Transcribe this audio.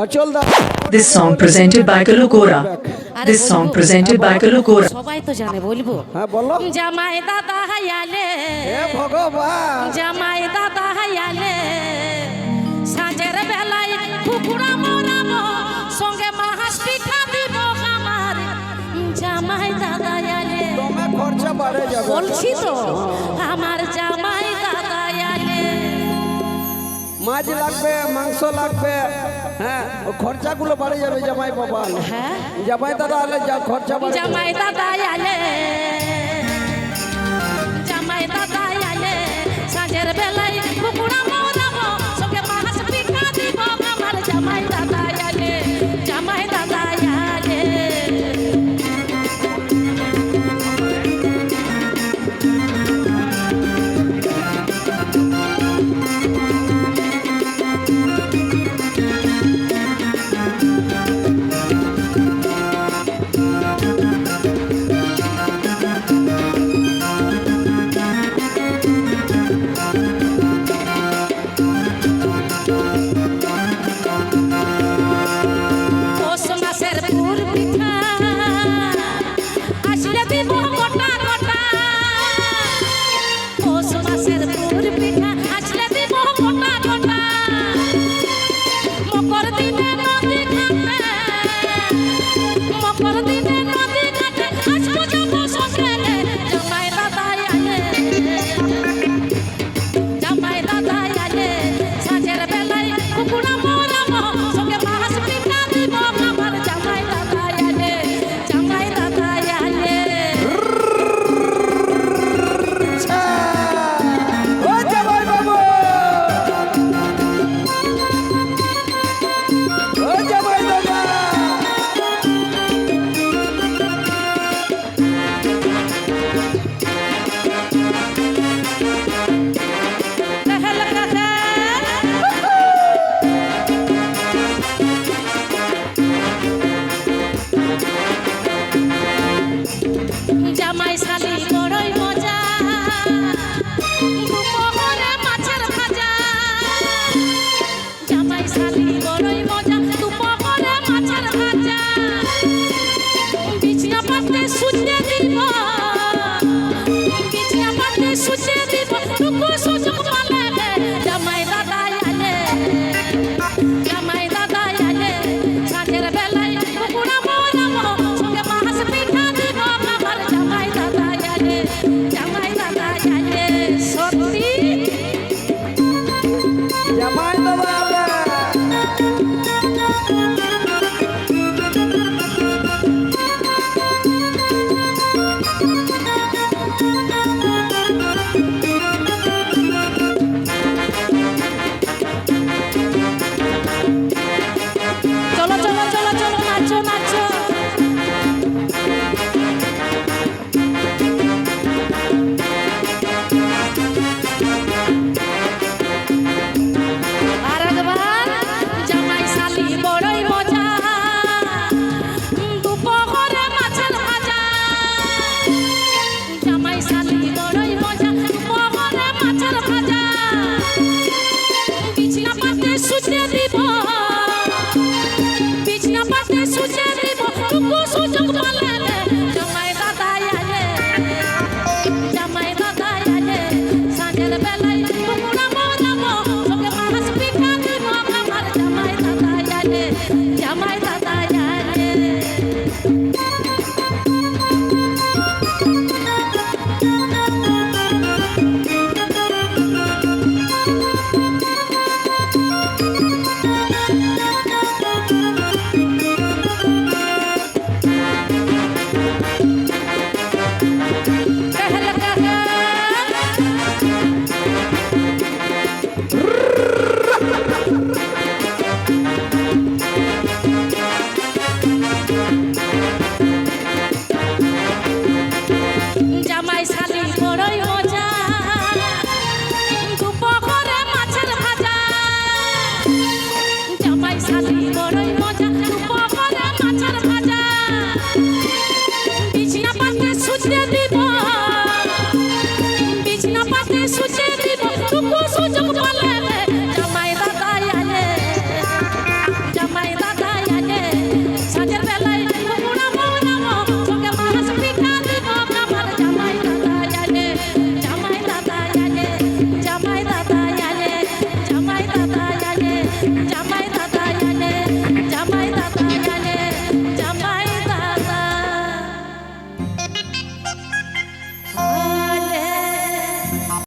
This song presented by Kalukora. This song presented by Kalukora. সবাই তো জানে বলবো হ্যাঁ বলো জামাই দাদা হায়ালে হে ভগবান জামাই দাদা হায়ালে সাঁঝের বেলায় কুকুরা মোরাবো সঙ্গে মাহাস পিঠা দিব আমার জামাই দাদা হায়ালে তোমার খরচা বাড়ে যাবে বলছি তো আমার জামাই দাদা হায়ালে মাছ লাগবে মাংস লাগবে হ্যাঁ ও খরচাগুলো বাড়ে যাবে জামাই বাবা হ্যাঁ জামাই দাদা আলে যা খরচা বাড়ে জামাই দাদা হায়ালে জামাই দাদা হায়ালে সাঁঝের বেলায় কুকুরা মোরাবো সঙ্গে মাহাস পিঠা দিব আমার জামাই দাদা হায়ালে জামাই দাদা হায়ালে জামাই শালি বড়ই মজা দুপুরে মাছের ভাজা জামাই শালি বড়ই মজা দুপুরে মাছের ভাজা বিছনা পাতে শুতে দিব বিছনা পাতে শুতে দিব টুকু সুযোগ পালে জামাই দাদা আলে জামাই দাদা আলে সাঁঝের বেলায় কুকুরা মোরাবো সঙ্গে মাছ পিঠা দিব আমার জামাই দাদা আলে জামাই দাদা আলে সত্যি জামাই দাদা আলে চলো চলো চলো চলো নাচো নাচো আর একবার জামাই শালি বড়ই মজা দুপুরে মাছের ভাজা জামাই শালি বড়ই মজা দুপুরে মাছের ভাজা বিছনা পাতে শুতে দিব বিছনা পাতে শুতে দিব টুকু সুযোগ পালে জামাই দাদা আলে জামাই দাদা আলে সাঁঝের বেলায় কুকুরা মোরাবো সঙ্গে মাছ পিঠা দিব আমার জামাই দাদা আলে জামাই দাদা